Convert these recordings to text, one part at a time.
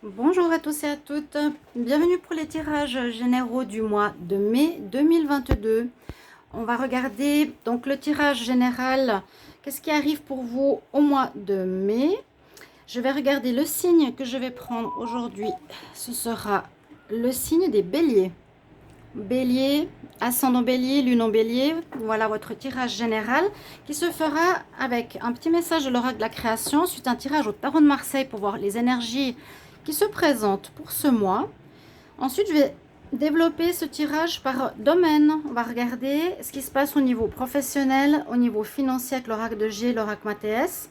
Bonjour à tous et à toutes, bienvenue pour les tirages généraux du mois de mai 2022. On va regarder donc le tirage général, qu'est-ce qui arrive pour vous au mois de mai. Je vais regarder le signe que je vais prendre aujourd'hui, ce sera le signe des béliers. Bélier, ascendant bélier, lune en bélier, voilà votre tirage général qui se fera avec un petit message de l'oracle de la création, suite un tirage au tarot de Marseille pour voir les énergies qui se présentent pour ce mois. Ensuite, je vais développer ce tirage par domaine. On va regarder ce qui se passe au niveau professionnel, au niveau financier avec l'oracle de G, l'oracle Mathéès,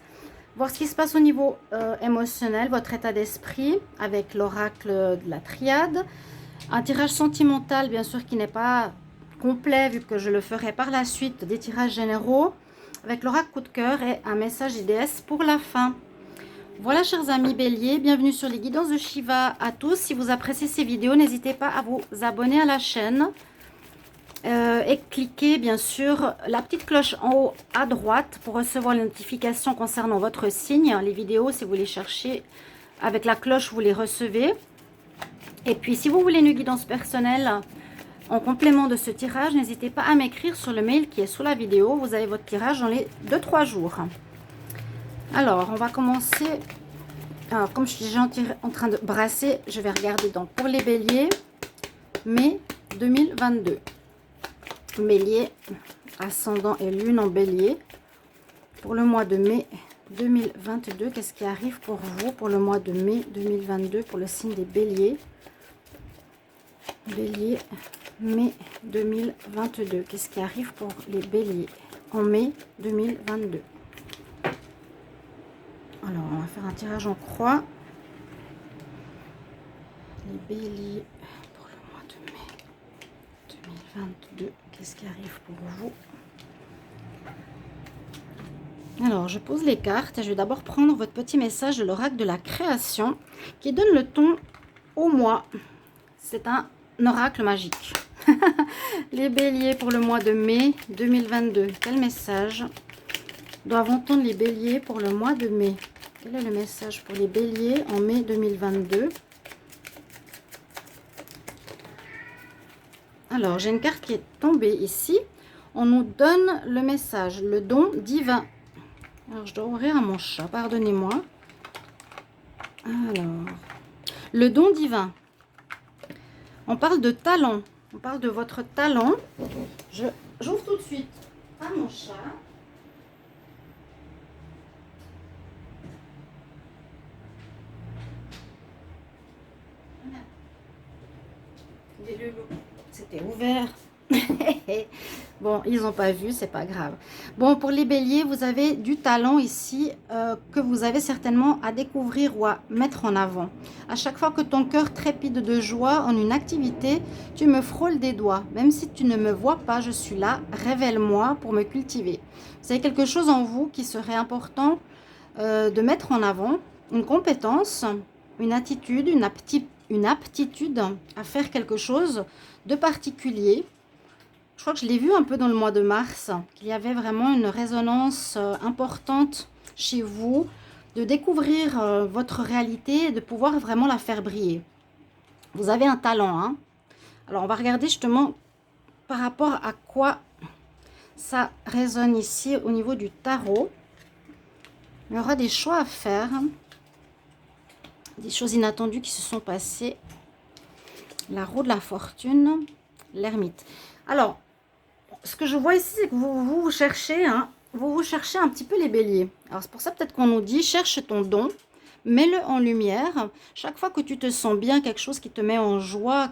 voir ce qui se passe au niveau émotionnel, votre état d'esprit avec l'oracle de la triade. Un tirage sentimental, bien sûr, qui n'est pas complet, vu que je le ferai par la suite, des tirages généraux, avec l'oracle coup de cœur et un message IDS pour la fin. Voilà, chers amis béliers, bienvenue sur les guidances de Shiva à tous. Si vous appréciez ces vidéos, n'hésitez pas à vous abonner à la chaîne et cliquez bien sûr la petite cloche en haut à droite pour recevoir les notifications concernant votre signe. Les vidéos, si vous les cherchez avec la cloche, vous les recevez. Et puis, si vous voulez une guidance personnelle en complément de ce tirage, n'hésitez pas à m'écrire sur le mail qui est sous la vidéo. Vous avez votre tirage dans les 2-3 jours. Alors, on va commencer. Alors, comme je suis déjà en train de brasser, je vais regarder donc pour les béliers, mai 2022. Bélier, ascendant et lune en bélier. Pour le mois de mai 2022, qu'est-ce qui arrive pour vous pour le mois de mai 2022 pour le signe des béliers? Bélier, mai 2022. Qu'est-ce qui arrive pour les béliers en mai 2022? Alors, on va faire un tirage en croix. Les béliers pour le mois de mai 2022. Qu'est-ce qui arrive pour vous? Alors, je pose les cartes et je vais d'abord prendre votre petit message de l'oracle de la création qui donne le ton au mois. C'est un oracle magique. Les béliers pour le mois de mai 2022. Quel message doivent entendre les béliers pour le mois de mai? Quel est le message pour les béliers en mai 2022? Alors, j'ai une carte qui est tombée ici. On nous donne le message, le don divin. Alors, je dois ouvrir à mon chat, pardonnez-moi. Alors, le don divin. On parle de talent. On parle de votre talent. J'ouvre tout de suite à mon chat. Les loulous, c'était ouvert. Bon, ils n'ont pas vu, c'est pas grave. Bon, pour les béliers, vous avez du talent ici que vous avez certainement à découvrir ou à mettre en avant. À chaque fois que ton cœur trépide de joie en une activité, tu me frôles des doigts. Même si tu ne me vois pas, je suis là. Révèle-moi pour me cultiver. Vous avez quelque chose en vous qui serait important de mettre en avant. Une compétence, une attitude, une aptitude à faire quelque chose de particulier. Je crois que je l'ai vu un peu dans le mois de mars, qu'il y avait vraiment une résonance importante chez vous, de découvrir votre réalité et de pouvoir vraiment la faire briller. Vous avez un talent, hein? Alors, on va regarder justement par rapport à quoi ça résonne ici au niveau du tarot. Il y aura des choix à faire, des choses inattendues qui se sont passées. La roue de la fortune, l'ermite. Alors, ce que je vois ici, c'est que vous cherchez, hein, vous cherchez un petit peu les béliers. Alors, c'est pour ça peut-être qu'on nous dit, cherche ton don, mets-le en lumière. Chaque fois que tu te sens bien, quelque chose qui te met en joie,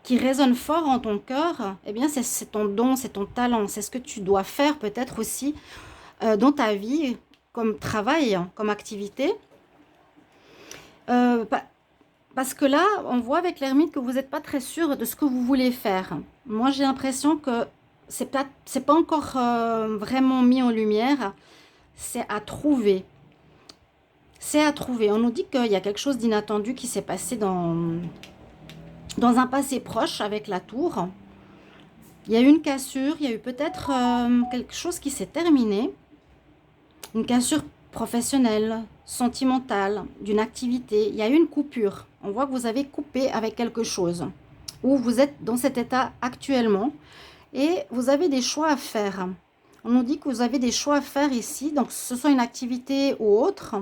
qui résonne fort en ton cœur, eh bien, c'est ton don, c'est ton talent. C'est ce que tu dois faire peut-être aussi dans ta vie, comme travail, comme activité. Parce que là, on voit avec l'ermite que vous n'êtes pas très sûr de ce que vous voulez faire. Moi, j'ai l'impression que c'est pas encore vraiment mis en lumière. C'est à trouver. C'est à trouver. On nous dit qu'il y a quelque chose d'inattendu qui s'est passé dans un passé proche avec la tour. Il y a eu une cassure, il y a eu peut-être quelque chose qui s'est terminé. Une cassure professionnelle, sentimentale, d'une activité. Il y a eu une coupure. On voit que vous avez coupé avec quelque chose. Ou vous êtes dans cet état actuellement. Et vous avez des choix à faire. On nous dit que vous avez des choix à faire ici. Donc, ce soit une activité ou autre.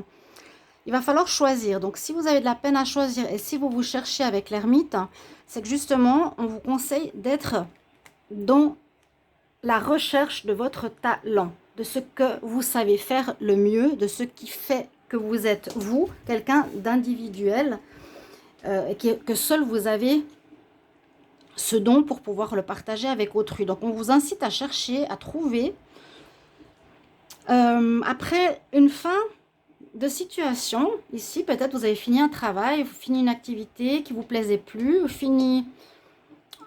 Il va falloir choisir. Donc, si vous avez de la peine à choisir et si vous vous cherchez avec l'ermite, c'est que justement, on vous conseille d'être dans la recherche de votre talent, de ce que vous savez faire le mieux, de ce qui fait que vous êtes, vous, quelqu'un d'individuel, que seul vous avez ce don pour pouvoir le partager avec autrui. Donc, on vous incite à chercher, à trouver. Après une fin de situation, ici, peut-être vous avez fini un travail, vous fini une activité qui ne vous plaisait plus, vous fini...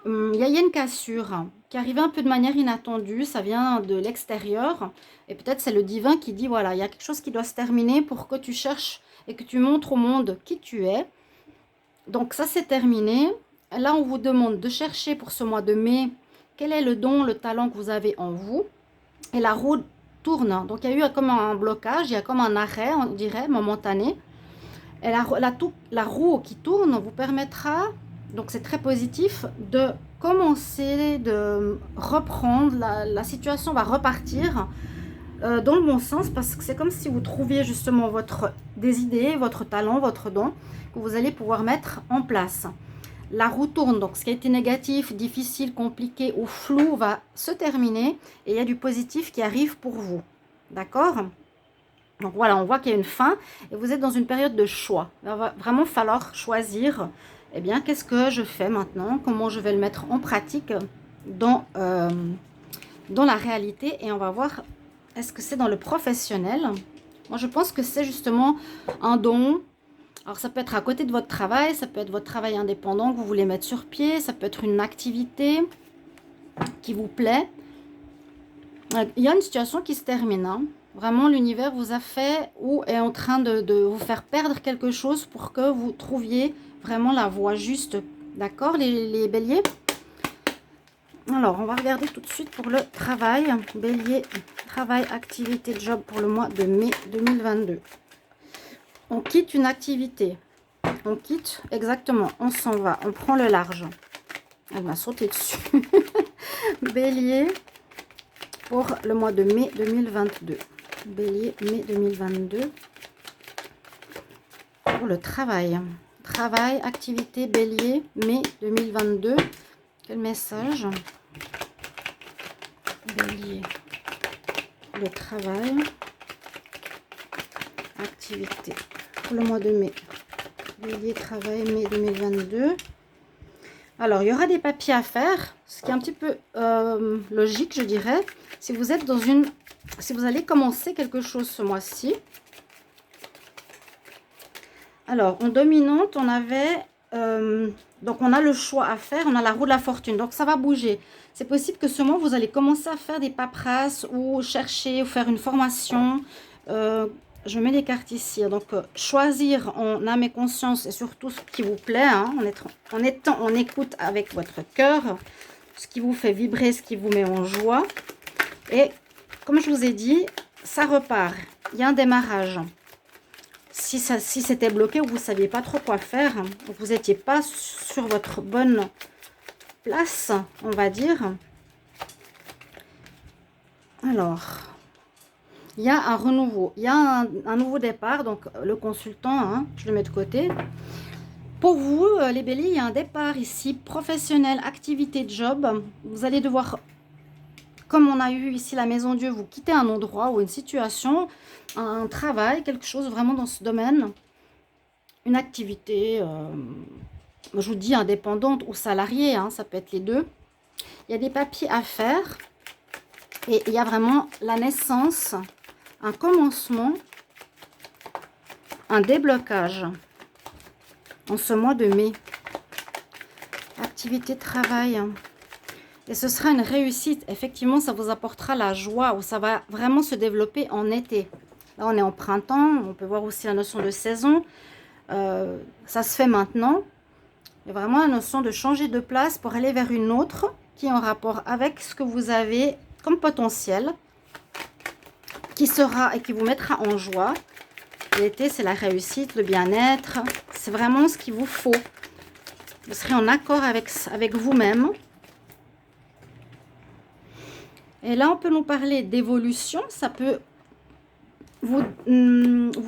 Il y a une cassure qui arrive un peu de manière inattendue, ça vient de l'extérieur. Et peut-être c'est le divin qui dit, voilà, il y a quelque chose qui doit se terminer pour que tu cherches et que tu montres au monde qui tu es. Donc ça, c'est terminé. Là, on vous demande de chercher pour ce mois de mai, quel est le don, le talent que vous avez en vous. Et la roue tourne. Donc, il y a eu comme un blocage, il y a comme un arrêt, on dirait, momentané. Et la roue qui tourne vous permettra, donc c'est très positif, de commencer, de reprendre. La situation va repartir dans le bon sens parce que c'est comme si vous trouviez justement des idées, votre talent, votre don que vous allez pouvoir mettre en place. La roue tourne, donc ce qui a été négatif, difficile, compliqué ou flou va se terminer et il y a du positif qui arrive pour vous. D'accord? Donc voilà, on voit qu'il y a une fin et vous êtes dans une période de choix. Il va vraiment falloir choisir, eh bien, qu'est-ce que je fais maintenant? Comment je vais le mettre en pratique dans la réalité? Et on va voir, est-ce que c'est dans le professionnel? Moi, je pense que c'est justement un don. Alors, ça peut être à côté de votre travail, ça peut être votre travail indépendant que vous voulez mettre sur pied, ça peut être une activité qui vous plaît. Il y a une situation qui se termine. Hein. Vraiment, l'univers vous a fait ou est en train de vous faire perdre quelque chose pour que vous trouviez vraiment la voie juste. D'accord, les béliers? Alors, on va regarder tout de suite pour le travail. Bélier, travail, activité, job pour le mois de mai 2022. On quitte une activité. On quitte, exactement, on s'en va. On prend le large. Elle m'a sauté dessus. Bélier, pour le mois de mai 2022. Bélier, mai 2022. Pour le travail. Travail, activité, bélier, mai 2022. Quel message? Bélier, le travail, activité. Pour le mois de mai. Bélier, travail, mai 2022. Alors, il y aura des papiers à faire, ce qui est un petit peu logique, je dirais. Si vous êtes si vous allez commencer quelque chose ce mois-ci. Alors, en dominante, on avait... donc, on a le choix à faire, on a la roue de la fortune. Donc, ça va bouger. C'est possible que ce mois, vous allez commencer à faire des paperasses ou chercher ou faire une formation. Je mets les cartes ici. Donc, choisir en âme et conscience et surtout ce qui vous plaît. Hein, en étant en écoute avec votre cœur. Ce qui vous fait vibrer, ce qui vous met en joie. Et comme je vous ai dit, ça repart. Il y a un démarrage. Si c'était bloqué ou vous ne saviez pas trop quoi faire, vous n'étiez pas sur votre bonne place, on va dire. Alors, il y a un renouveau, il y a un nouveau départ, donc le consultant, hein, je le mets de côté. Pour vous, les béliers, il y a un départ ici, professionnel, activité, job. Vous allez devoir, comme on a eu ici la maison Dieu, vous quittez un endroit ou une situation, un travail, quelque chose vraiment dans ce domaine, une activité, je vous dis indépendante ou salariée, hein, ça peut être les deux. Il y a des papiers à faire et il y a vraiment la naissance, un commencement, un déblocage en ce mois de mai. Activité, travail. Et ce sera une réussite. Effectivement, ça vous apportera la joie ou ça va vraiment se développer en été. Là, on est en printemps. On peut voir aussi la notion de saison. Ça se fait maintenant. Il y a vraiment la notion de changer de place pour aller vers une autre qui est en rapport avec ce que vous avez comme potentiel. qui sera et qui vous mettra en joie. L'été, c'est la réussite, le bien-être. C'est vraiment ce qu'il vous faut. Vous serez en accord avec vous-même. Et là, on peut nous parler d'évolution. Ça peut vous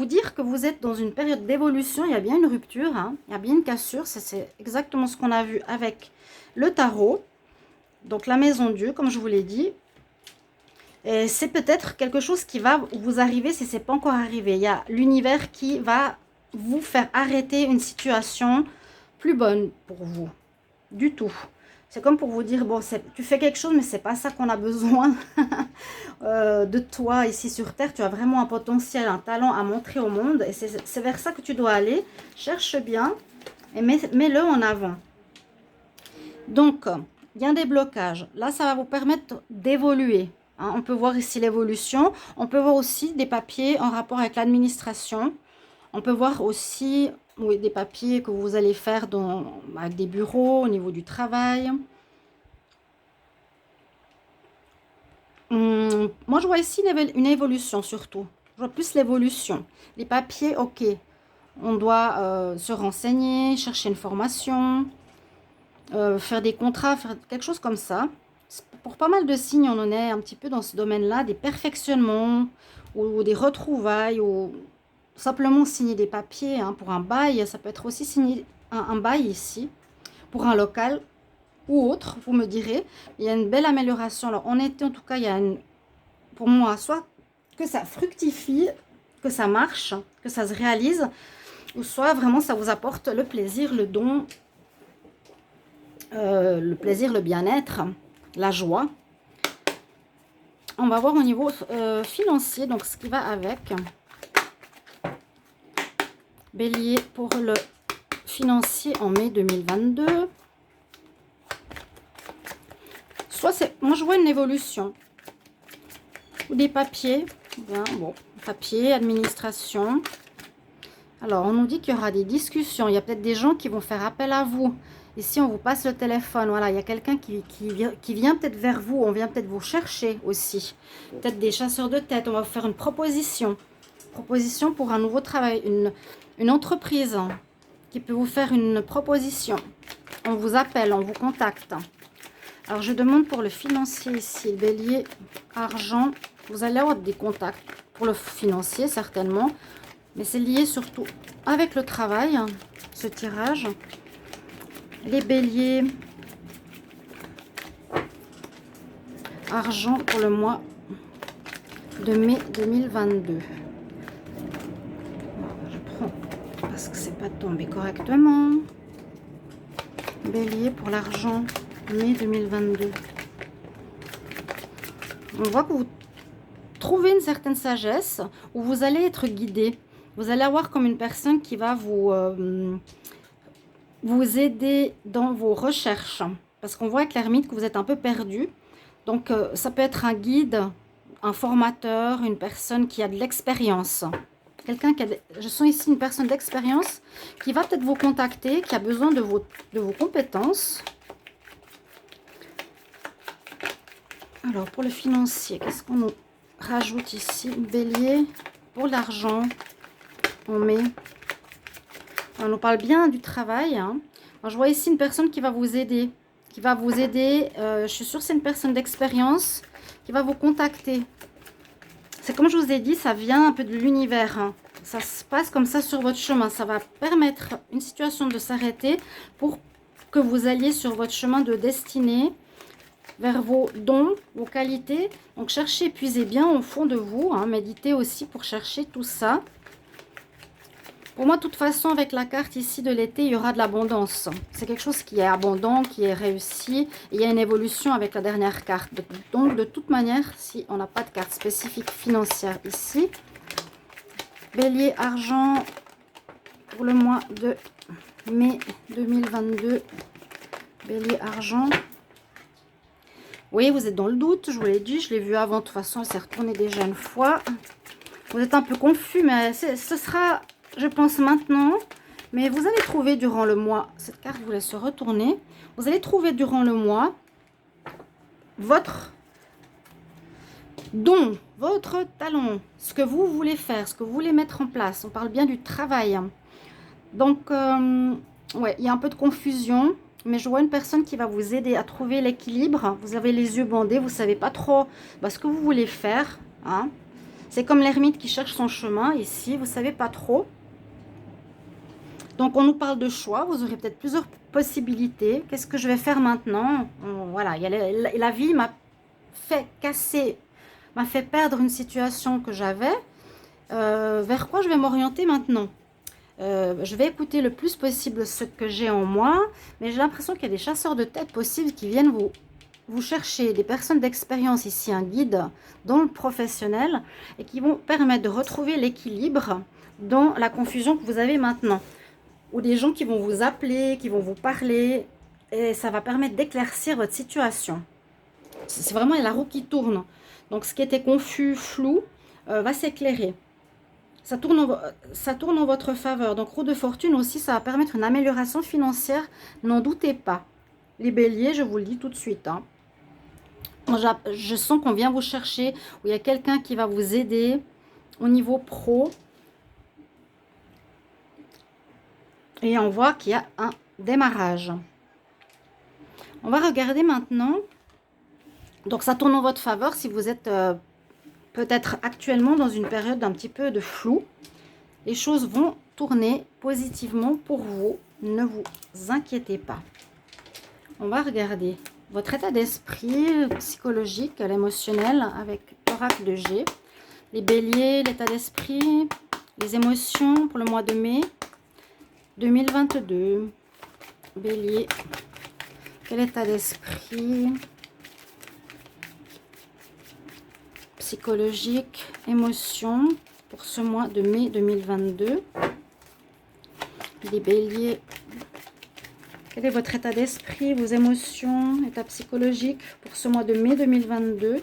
dire que vous êtes dans une période d'évolution. Il y a bien une rupture, hein. Il y a bien une cassure. C'est exactement ce qu'on a vu avec le tarot. Donc, la maison Dieu, comme je vous l'ai dit. Et c'est peut-être quelque chose qui va vous arriver si ce n'est pas encore arrivé. Il y a l'univers qui va vous faire arrêter une situation plus bonne pour vous. Du tout. C'est comme pour vous dire, bon, tu fais quelque chose, mais c'est pas ça qu'on a besoin de toi ici sur Terre. Tu as vraiment un potentiel, un talent à montrer au monde. Et c'est vers ça que tu dois aller. Cherche bien et mets-le en avant. Donc, il y a des blocages. Là, ça va vous permettre d'évoluer. Hein. On peut voir ici l'évolution. On peut voir aussi des papiers en rapport avec l'administration. On peut voir aussi des papiers que vous allez faire avec des bureaux, au niveau du travail. Moi, je vois ici une évolution surtout. Je vois plus l'évolution. Les papiers, ok. On doit se renseigner, chercher une formation, faire des contrats, faire quelque chose comme ça. Pour pas mal de signes, on en est un petit peu dans ce domaine-là, des perfectionnements ou des retrouvailles ou simplement signer des papiers hein, pour un bail. Ça peut être aussi signer un bail ici pour un local ou autre, vous me direz. Il y a une belle amélioration. Alors en été, en tout cas, il y a pour moi, soit que ça fructifie, que ça marche, que ça se réalise, ou soit vraiment ça vous apporte le plaisir, le don, le plaisir, le bien-être, la joie. On va voir au niveau financier, donc ce qui va avec. Bélier pour le financier en mai 2022. Moi je vois une évolution. Ou des papiers. Bien, bon, papier, administration. Alors on nous dit qu'il y aura des discussions. Il y a peut-être des gens qui vont faire appel à vous. Ici on vous passe le téléphone. Voilà, il y a quelqu'un qui vient peut-être vers vous. On vient peut-être vous chercher aussi. Peut-être des chasseurs de tête. On va vous faire une proposition. Proposition pour un nouveau travail. Une entreprise qui peut vous faire une proposition. On vous appelle, on vous contacte. Alors, je demande pour le financier ici, bélier, argent. Vous allez avoir des contacts pour le financier, certainement. Mais c'est lié surtout avec le travail, ce tirage. Les béliers, argent pour le mois de mai 2022. Parce que c'est pas tombé correctement. Bélier pour l'argent, mai 2022. On voit que vous trouvez une certaine sagesse où vous allez être guidé. Vous allez avoir comme une personne qui va vous aider dans vos recherches. Parce qu'on voit avec l'ermite que vous êtes un peu perdu. Donc, ça peut être un guide, un formateur, une personne qui a de l'expérience. Quelqu'un je sens ici une personne d'expérience qui va peut-être vous contacter, qui a besoin de vos compétences. Alors, pour le financier, qu'est-ce qu'on nous rajoute ici? Bélier, pour l'argent, on met... On nous parle bien du travail. Hein. Alors, je vois ici une personne qui va vous aider. Je suis sûre que c'est une personne d'expérience qui va vous contacter. C'est comme je vous ai dit, ça vient un peu de l'univers. Hein. Ça se passe comme ça sur votre chemin. Ça va permettre une situation de s'arrêter pour que vous alliez sur votre chemin de destinée vers vos dons, vos qualités. Donc, cherchez, puisez bien au fond de vous. Hein. Méditez aussi pour chercher tout ça. Pour moi, de toute façon, avec la carte ici de l'été, il y aura de l'abondance. C'est quelque chose qui est abondant, qui est réussi. Il y a une évolution avec la dernière carte. Donc, de toute manière, si on n'a pas de carte spécifique financière ici, bélier, argent, pour le mois de mai 2022, bélier, argent. Oui, vous êtes dans le doute, je vous l'ai dit, je l'ai vu avant. De toute façon, elle s'est retournée déjà une fois. Vous êtes un peu confus, mais ce sera... Je pense maintenant, mais vous allez trouver durant le mois, cette carte vous laisse se retourner, vous allez trouver durant le mois votre Donc, votre talent, ce que vous voulez faire, ce que vous voulez mettre en place, on parle bien du travail. Donc, ouais, il y a un peu de confusion, mais je vois une personne qui va vous aider à trouver l'équilibre. Vous avez les yeux bandés, vous ne savez pas trop ce que vous voulez faire. Hein. C'est comme l'ermite qui cherche son chemin ici, vous ne savez pas trop. Donc, on nous parle de choix, vous aurez peut-être plusieurs possibilités. Qu'est-ce que je vais faire maintenant? Voilà, la vie m'a fait casser, m'a fait perdre une situation que j'avais. Vers quoi je vais m'orienter maintenant? Je vais écouter le plus possible ce que j'ai en moi, mais j'ai l'impression qu'il y a des chasseurs de tête possibles qui viennent vous chercher, des personnes d'expérience ici, un guide dans le professionnel, et qui vont permettre de retrouver l'équilibre dans la confusion que vous avez maintenant. Ou des gens qui vont vous appeler, qui vont vous parler, et ça va permettre d'éclaircir votre situation. C'est vraiment la roue qui tourne. Donc ce qui était confus, flou, va s'éclairer. Ça tourne en votre faveur. Donc roue de fortune aussi, ça va permettre une amélioration financière, n'en doutez pas. Les béliers, je vous le dis tout de suite. Hein. Je sens qu'on vient vous chercher, où il y a quelqu'un qui va vous aider au niveau pro. Et on voit qu'il y a un démarrage. On va regarder maintenant. Donc ça tourne en votre faveur si vous êtes peut-être actuellement dans une période d'un petit peu de flou. Les choses vont tourner positivement pour vous. Ne vous inquiétez pas. On va regarder votre état d'esprit psychologique, l'émotionnel avec l'oracle de G. Les béliers, l'état d'esprit, les émotions pour le mois de mai 2022. Bélier, quel état d'esprit psychologique, émotion pour ce mois de mai 2022. Les béliers, quel est votre état d'esprit, vos émotions, état psychologique pour ce mois de mai 2022.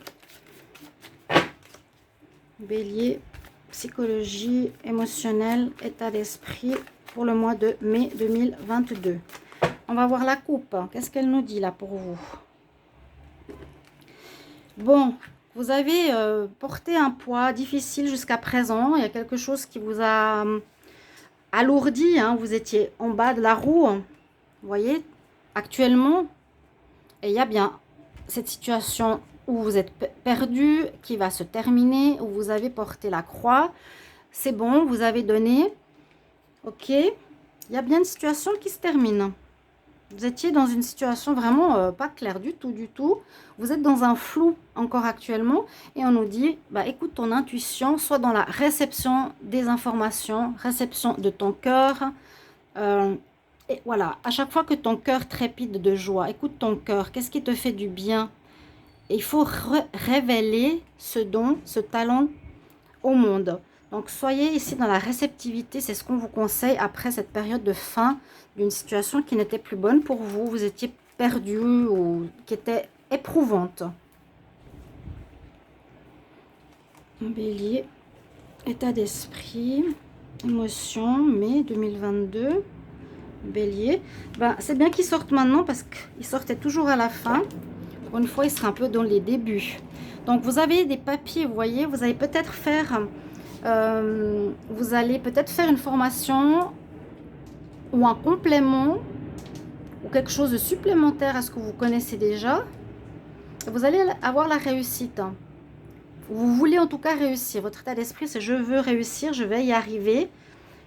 Bélier, psychologie, émotionnelle, état d'esprit pour le mois de mai 2022. On va voir la coupe. Qu'est-ce qu'elle nous dit là pour vous? Bon, vous avez porté un poids difficile jusqu'à présent. Il y a quelque chose qui vous a alourdi. Hein. Vous étiez en bas de la roue. Vous voyez, actuellement, et il y a bien cette situation où vous êtes perdu, qui va se terminer, où vous avez porté la croix. C'est bon, vous avez donné. Ok, il y a bien une situation qui se termine. Vous étiez dans une situation vraiment pas claire du tout, du tout. Vous êtes dans un flou encore actuellement. Et on nous dit, bah, écoute ton intuition, soit dans la réception des informations, réception de ton cœur. Et voilà, à chaque fois que ton cœur trépide de joie, écoute ton cœur, qu'est-ce qui te fait du bien? Et il faut révéler ce don, ce talent au monde. Donc, soyez ici dans la réceptivité, c'est ce qu'on vous conseille après cette période de fin d'une situation qui n'était plus bonne pour vous. Vous étiez perdu ou qui était éprouvante. Bélier, état d'esprit, émotion, mai 2022. Bélier, ben, c'est bien qu'ils sortent maintenant parce qu'ils sortaient toujours à la fin. Pour une fois, ils seraient un peu dans les débuts. Donc, vous avez des papiers, vous voyez, vous allez peut-être faire... vous allez peut-être faire une formation ou un complément ou quelque chose de supplémentaire à ce que vous connaissez déjà. Vous allez avoir la réussite. Vous voulez en tout cas réussir. Votre état d'esprit, c'est je veux réussir, je vais y arriver.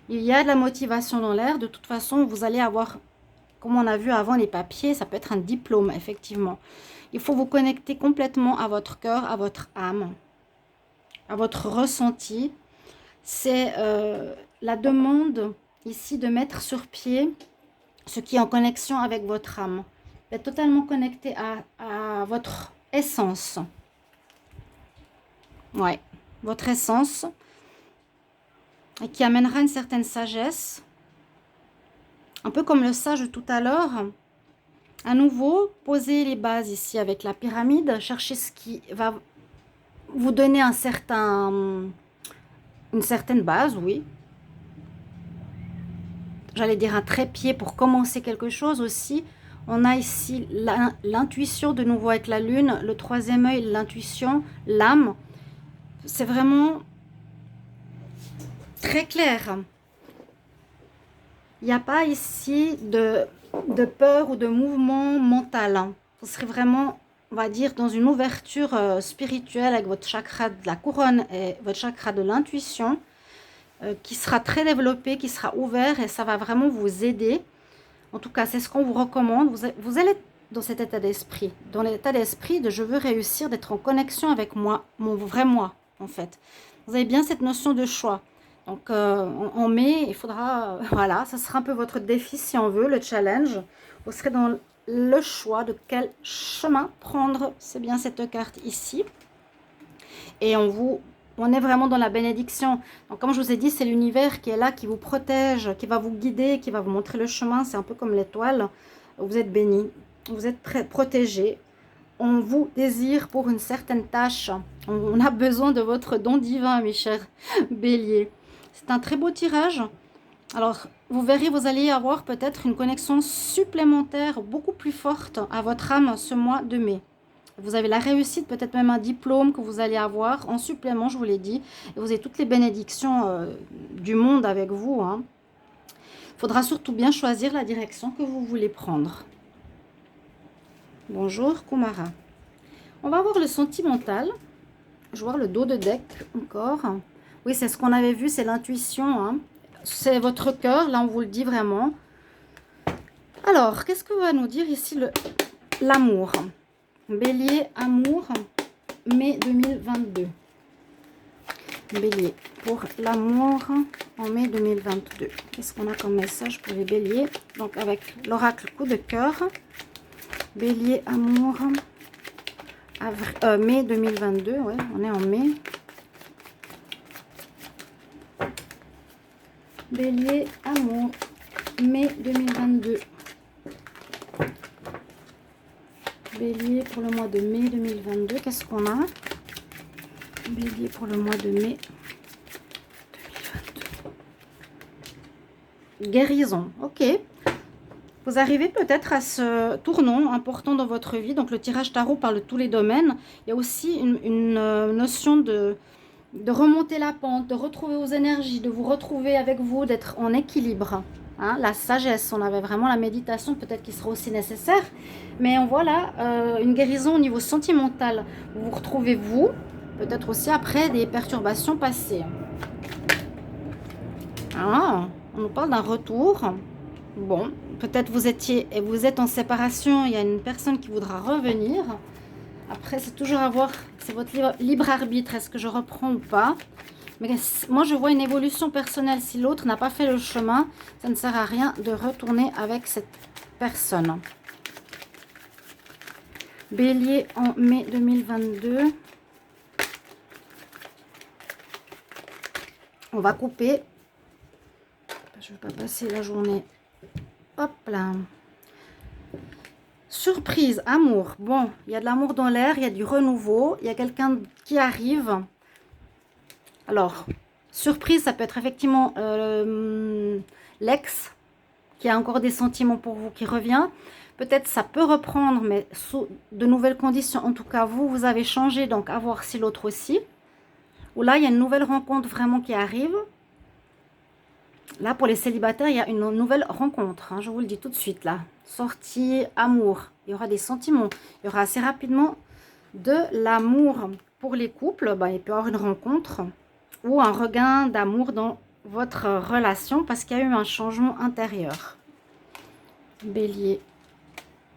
Il y a de la motivation dans l'air. De toute façon, vous allez avoir, comme on a vu avant les papiers, ça peut être un diplôme, effectivement. Il faut vous connecter complètement à votre cœur, à votre âme, à votre ressenti. C'est la demande ici de mettre sur pied ce qui est en connexion avec votre âme. D'être totalement connecté à votre essence. Ouais, votre essence. Et qui amènera une certaine sagesse. Un peu comme le sage tout à l'heure. À nouveau, posez les bases ici avec la pyramide. Cherchez ce qui va vous donner une certaine base, oui. J'allais dire un trépied pour commencer quelque chose aussi. On a ici l'intuition de nouveau avec la lune, le troisième œil, l'intuition, l'âme. c'est vraiment très clair. Il n'y a pas ici de peur ou de mouvement mental. Vous serez vraiment, on va dire, dans une ouverture spirituelle avec votre chakra de la couronne et votre chakra de l'intuition qui sera très développé, qui sera ouvert et ça va vraiment vous aider. En tout cas, c'est ce qu'on vous recommande. Vous allez dans cet état d'esprit, dans l'état d'esprit de je veux réussir, d'être en connexion avec moi, mon vrai moi, en fait. Vous avez bien cette notion de choix. Donc, en mai, il faudra, voilà, ça sera un peu votre défi, si on veut, le challenge. Vous serez dans le choix de quel chemin prendre. C'est bien cette carte ici. Et on est vraiment dans la bénédiction. Donc, comme je vous ai dit, c'est l'univers qui est là, qui vous protège, qui va vous guider, qui va vous montrer le chemin. C'est un peu comme l'étoile. Vous êtes béni, vous êtes très protégé. On vous désire pour une certaine tâche. On a besoin de votre don divin, mes chers béliers. C'est un très beau tirage. Alors, vous verrez, vous allez avoir peut-être une connexion supplémentaire beaucoup plus forte à votre âme ce mois de mai. Vous avez la réussite, peut-être même un diplôme que vous allez avoir en supplément, je vous l'ai dit. Et vous avez toutes les bénédictions du monde avec vous. Il faudra surtout bien choisir la direction que vous voulez prendre. Bonjour, Kumara. On va voir le sentimental. Je vois le dos de deck encore. Oui, c'est ce qu'on avait vu, c'est l'intuition. C'est votre cœur, là on vous le dit vraiment. Alors, qu'est-ce que va nous dire ici l'amour? Bélier, amour, mai 2022. Bélier, pour l'amour en mai 2022. Qu'est-ce qu'on a comme message pour les béliers? Donc, avec l'oracle coup de cœur. Bélier, amour, mai 2022. Ouais, on est en mai. Bélier, amour, mai 2022. Bélier pour le mois de mai 2022. Qu'est-ce qu'on a? Bélier pour le mois de mai 2022. Guérison. Ok. Vous arrivez peut-être à ce tournant important dans votre vie. Donc le tirage tarot parle de tous les domaines. Il y a aussi une notion de remonter la pente, de retrouver vos énergies, de vous retrouver avec vous, d'être en équilibre. La sagesse, on avait vraiment la méditation, peut-être qui sera aussi nécessaire. Mais on voit là une guérison au niveau sentimental. Vous vous retrouvez vous, peut-être aussi après des perturbations passées. On nous parle d'un retour. Bon, peut-être vous êtes en séparation, il y a une personne qui voudra revenir. Après, c'est toujours à voir, c'est votre libre arbitre, est-ce que je reprends ou pas. Mais moi, je vois une évolution personnelle. Si l'autre n'a pas fait le chemin, ça ne sert à rien de retourner avec cette personne. Bélier en mai 2022. On va couper. Je ne vais pas passer la journée. Hop là. Surprise, amour. Bon, il y a de l'amour dans l'air, il y a du renouveau. Il y a quelqu'un qui arrive. Alors, surprise, ça peut être effectivement l'ex qui a encore des sentiments pour vous qui revient. Peut-être ça peut reprendre, mais sous de nouvelles conditions. En tout cas, vous avez changé, donc à voir si l'autre aussi. Ou là, il y a une nouvelle rencontre vraiment qui arrive. Là, pour les célibataires, il y a une nouvelle rencontre. Je vous le dis tout de suite, là. Sortie, amour. Il y aura des sentiments. Il y aura assez rapidement de l'amour. Pour les couples, il peut y avoir une rencontre ou un regain d'amour dans votre relation parce qu'il y a eu un changement intérieur. Bélier,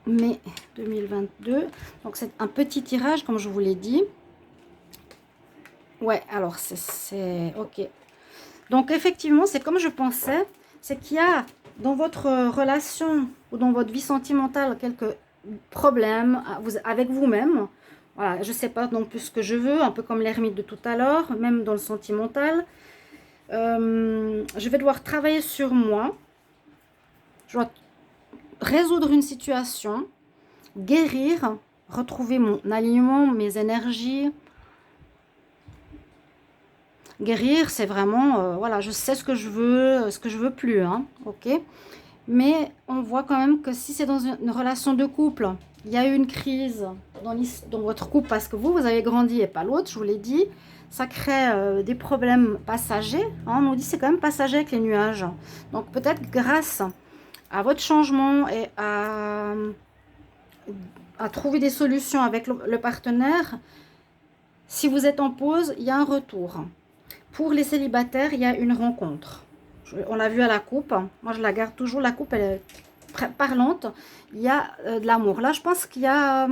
mai 2022. Donc, c'est un petit tirage, comme je vous l'ai dit. Ouais, alors, c'est ok. Donc, effectivement, c'est comme je pensais. C'est qu'il y a dans votre relation ou dans votre vie sentimentale quelques problèmes avec vous-même. Voilà, je ne sais pas non plus ce que je veux, un peu comme l'ermite de tout à l'heure, même dans le sentimental. Je vais devoir travailler sur moi. Je dois résoudre une situation, guérir, retrouver mon alignement, mes énergies. Guérir, c'est vraiment, voilà, je sais ce que je veux plus, ok. Mais on voit quand même que si c'est dans une relation de couple, il y a eu une crise dans votre couple parce que vous avez grandi et pas l'autre, je vous l'ai dit. ça crée des problèmes passagers. Hein, on nous dit c'est quand même passager avec les nuages. Donc peut-être grâce à votre changement et à trouver des solutions avec le partenaire, si vous êtes en pause, il y a un retour. Pour les célibataires, il y a une rencontre. On l'a vu à la coupe. Moi, je la garde toujours. La coupe, elle est parlante. Il y a de l'amour. Là, je pense qu'il y a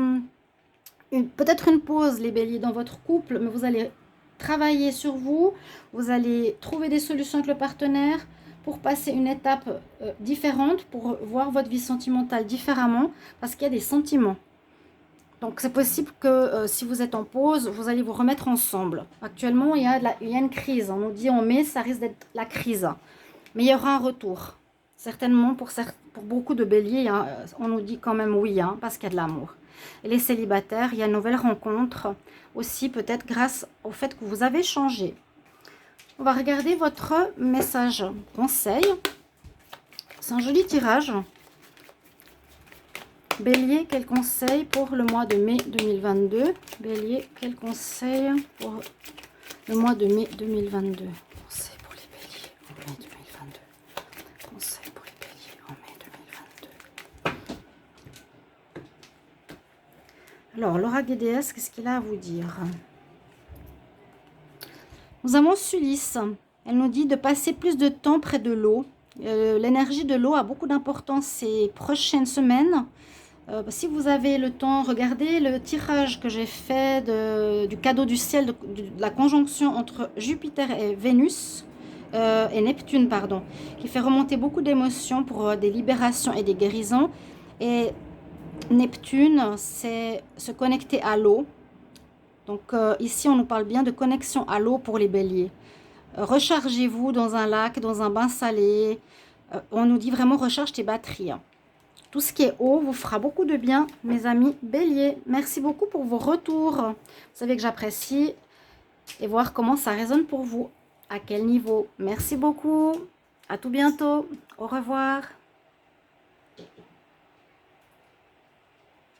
peut-être une pause, les béliers, dans votre couple, mais vous allez travailler sur vous. Vous allez trouver des solutions avec le partenaire pour passer une étape différente, pour voir votre vie sentimentale différemment, parce qu'il y a des sentiments. Donc, c'est possible que si vous êtes en pause, vous allez vous remettre ensemble. Actuellement, il y a une crise. On nous dit en mai, ça risque d'être la crise. Mais il y aura un retour. Certainement, pour beaucoup de béliers, hein, on nous dit quand même oui, hein, parce qu'il y a de l'amour. Et les célibataires, il y a une nouvelle rencontre. Aussi, peut-être grâce au fait que vous avez changé. On va regarder votre message conseil. C'est un joli tirage. Bélier, quel conseil pour le mois de mai 2022? Bélier, quel conseil pour le mois de mai 2022? Conseil pour les béliers en mai 2022. Conseil pour les béliers en mai 2022. Alors, l'oracle des déesses, qu'est-ce qu'il a à vous dire? Nous avons Sulis. Elle nous dit de passer plus de temps près de l'eau. L'énergie de l'eau a beaucoup d'importance ces prochaines semaines. Si vous avez le temps, regardez le tirage que j'ai fait du cadeau du ciel, de la conjonction entre Jupiter et Vénus, et Neptune, pardon, qui fait remonter beaucoup d'émotions pour des libérations et des guérisons. Et Neptune, c'est se connecter à l'eau. Donc ici, on nous parle bien de connexion à l'eau pour les béliers. Rechargez-vous dans un lac, dans un bain salé. On nous dit vraiment recharge tes batteries. Tout ce qui est eau vous fera beaucoup de bien, mes amis béliers. Merci beaucoup pour vos retours. Vous savez que j'apprécie et voir comment ça résonne pour vous. À quel niveau. Merci beaucoup. À tout bientôt. Au revoir.